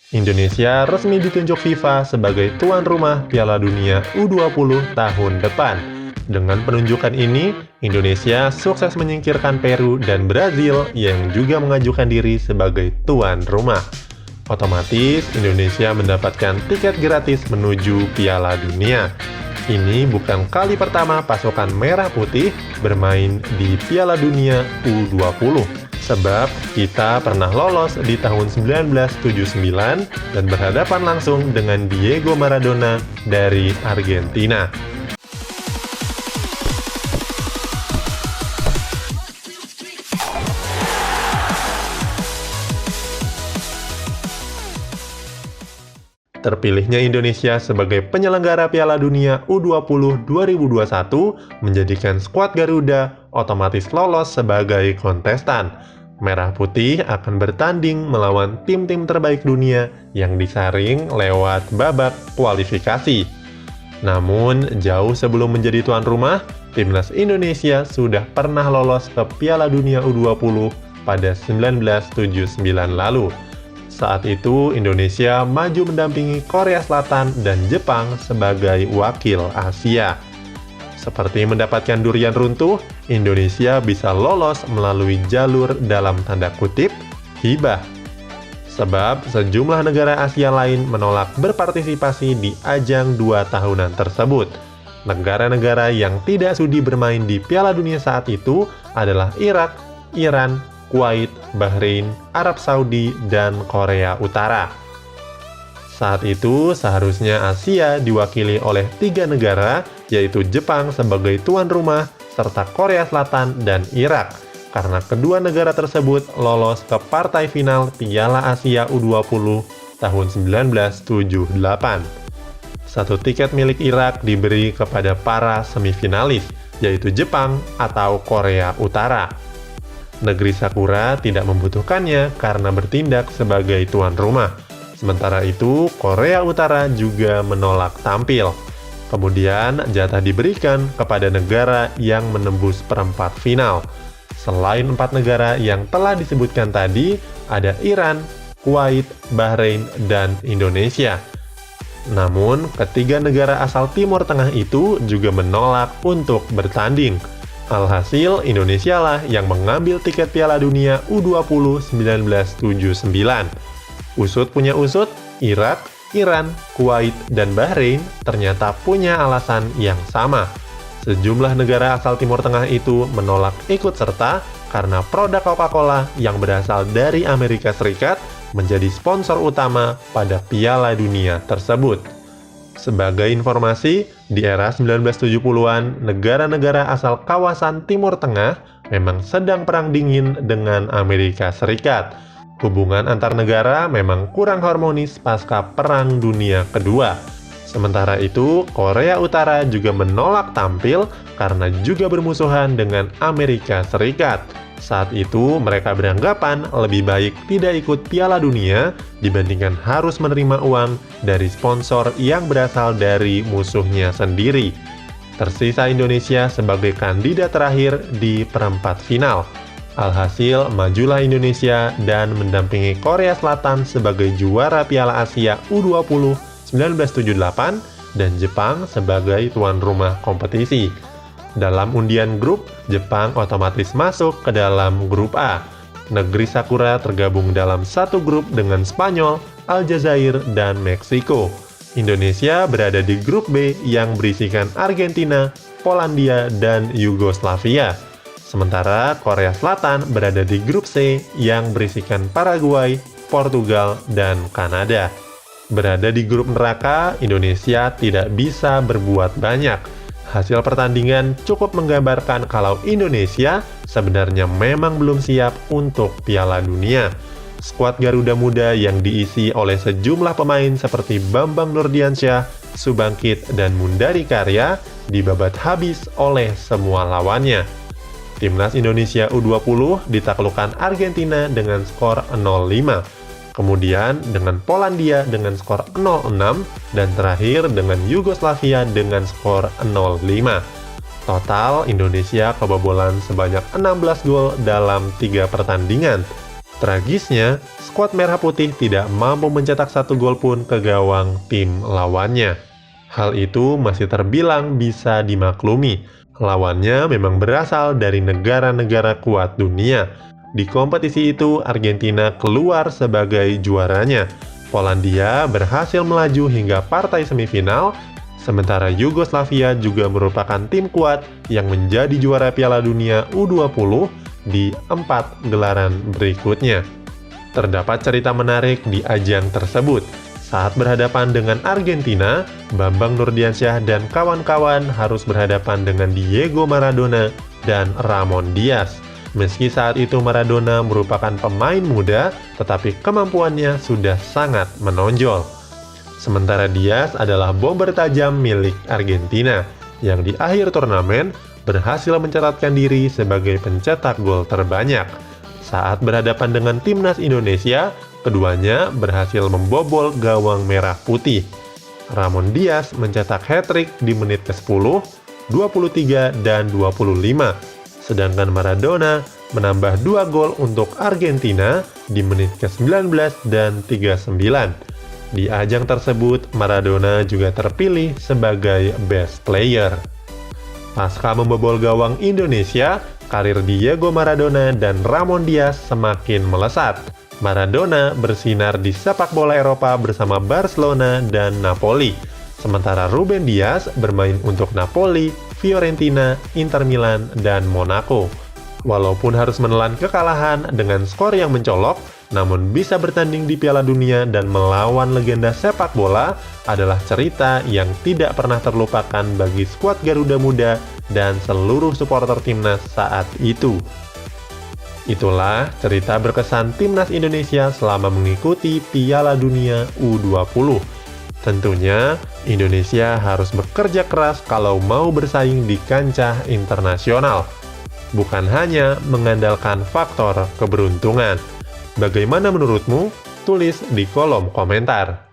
Indonesia resmi ditunjuk FIFA sebagai tuan rumah Piala Dunia U20 tahun depan. Dengan penunjukan ini, Indonesia sukses menyingkirkan Peru dan Brazil yang juga mengajukan diri sebagai tuan rumah. Otomatis, Indonesia mendapatkan tiket gratis menuju Piala Dunia. Ini bukan kali pertama pasukan merah putih bermain di Piala Dunia U20. Sebab kita pernah lolos di tahun 1979 dan berhadapan langsung dengan Diego Maradona dari Argentina. Terpilihnya Indonesia sebagai penyelenggara Piala Dunia U20 2021 menjadikan skuad Garuda otomatis lolos sebagai kontestan. Merah Putih akan bertanding melawan tim-tim terbaik dunia yang disaring lewat babak kualifikasi. Namun, jauh sebelum menjadi tuan rumah, timnas Indonesia sudah pernah lolos ke Piala Dunia U20 pada 1979 lalu. Saat itu, Indonesia maju mendampingi Korea Selatan dan Jepang sebagai wakil Asia. Seperti mendapatkan durian runtuh, Indonesia bisa lolos melalui jalur dalam tanda kutip hibah. Sebab sejumlah negara Asia lain menolak berpartisipasi di ajang 2 tahunan tersebut. Negara-negara yang tidak sudi bermain di Piala Dunia saat itu adalah Irak, Iran, Kuwait, Bahrain, Arab Saudi, dan Korea Utara. Saat itu, seharusnya Asia diwakili oleh 3 negara, yaitu Jepang sebagai tuan rumah, serta Korea Selatan dan Irak, karena kedua negara tersebut lolos ke partai final Piala Asia U20 tahun 1978. Satu tiket milik Irak diberi kepada para semifinalis, yaitu Jepang atau Korea Utara. Negeri Sakura tidak membutuhkannya karena bertindak sebagai tuan rumah. Sementara itu, Korea Utara juga menolak tampil. Kemudian, jatah diberikan kepada negara yang menembus perempat final. Selain 4 negara yang telah disebutkan tadi, ada Iran, Kuwait, Bahrain, dan Indonesia. Namun, ketiga negara asal Timur Tengah itu juga menolak untuk bertanding. Alhasil, Indonesia lah yang mengambil tiket Piala Dunia U20 1979. Usut punya usut, Irak, Iran, Kuwait, dan Bahrain ternyata punya alasan yang sama. Sejumlah negara asal Timur Tengah itu menolak ikut serta karena produk Coca-Cola yang berasal dari Amerika Serikat menjadi sponsor utama pada Piala Dunia tersebut. Sebagai informasi, di era 1970-an, negara-negara asal kawasan Timur Tengah memang sedang perang dingin dengan Amerika Serikat. Hubungan antar negara memang kurang harmonis pasca Perang Dunia Kedua. Sementara itu, Korea Utara juga menolak tampil karena juga bermusuhan dengan Amerika Serikat. Saat itu, mereka beranggapan lebih baik tidak ikut Piala Dunia dibandingkan harus menerima uang dari sponsor yang berasal dari musuhnya sendiri. Tersisa Indonesia sebagai kandidat terakhir di perempat final. Alhasil, majulah Indonesia dan mendampingi Korea Selatan sebagai juara Piala Asia U20 1978 dan Jepang sebagai tuan rumah kompetisi. Dalam undian grup, Jepang otomatis masuk ke dalam grup A. Negeri Sakura tergabung dalam satu grup dengan Spanyol, Aljazair, dan Meksiko. Indonesia berada di grup B yang berisikan Argentina, Polandia, dan Yugoslavia. Sementara Korea Selatan berada di grup C yang berisikan Paraguay, Portugal, dan Kanada. Berada di grup neraka, Indonesia tidak bisa berbuat banyak. Hasil pertandingan cukup menggambarkan kalau Indonesia sebenarnya memang belum siap untuk Piala Dunia. Skuad Garuda Muda yang diisi oleh sejumlah pemain seperti Bambang Nurdiansyah, Subangkit, dan Mundari Karya dibabat habis oleh semua lawannya. Timnas Indonesia U20 ditaklukkan Argentina dengan skor 0-5. Kemudian dengan Polandia dengan skor 0-6, dan terakhir dengan Yugoslavia dengan skor 0-5. Total, Indonesia kebobolan sebanyak 16 gol dalam 3 pertandingan. Tragisnya, skuad Merah Putih tidak mampu mencetak satu gol pun ke gawang tim lawannya. Hal itu masih terbilang bisa dimaklumi. Lawannya memang berasal dari negara-negara kuat dunia. Di kompetisi itu, Argentina keluar sebagai juaranya. Polandia berhasil melaju hingga partai semifinal, sementara Yugoslavia juga merupakan tim kuat yang menjadi juara Piala Dunia U20 di 4 gelaran berikutnya. Terdapat cerita menarik di ajang tersebut. Saat berhadapan dengan Argentina, Bambang Nurdiansyah dan kawan-kawan harus berhadapan dengan Diego Maradona dan Ramon Diaz. Meski saat itu Maradona merupakan pemain muda, tetapi kemampuannya sudah sangat menonjol. Sementara Diaz adalah bomber tajam milik Argentina, yang di akhir turnamen berhasil mencatatkan diri sebagai pencetak gol terbanyak. Saat berhadapan dengan timnas Indonesia, keduanya berhasil membobol gawang Merah Putih. Ramon Diaz mencetak hat-trick di menit ke-10, 23, dan 25. Sedangkan Maradona menambah 2 gol untuk Argentina di menit ke-19 dan 39. Di ajang tersebut, Maradona juga terpilih sebagai best player. Pasca membobol gawang Indonesia, karir Diego Maradona dan Ramon Diaz semakin melesat. Maradona bersinar di sepak bola Eropa bersama Barcelona dan Napoli, sementara Ruben Dias bermain untuk Napoli, Fiorentina, Inter Milan, dan Monaco. Walaupun harus menelan kekalahan dengan skor yang mencolok, namun bisa bertanding di Piala Dunia dan melawan legenda sepak bola adalah cerita yang tidak pernah terlupakan bagi skuad Garuda Muda dan seluruh supporter timnas saat itu. Itulah cerita berkesan timnas Indonesia selama mengikuti Piala Dunia U20. Tentunya, Indonesia harus bekerja keras kalau mau bersaing di kancah internasional, bukan hanya mengandalkan faktor keberuntungan. Bagaimana menurutmu? Tulis di kolom komentar.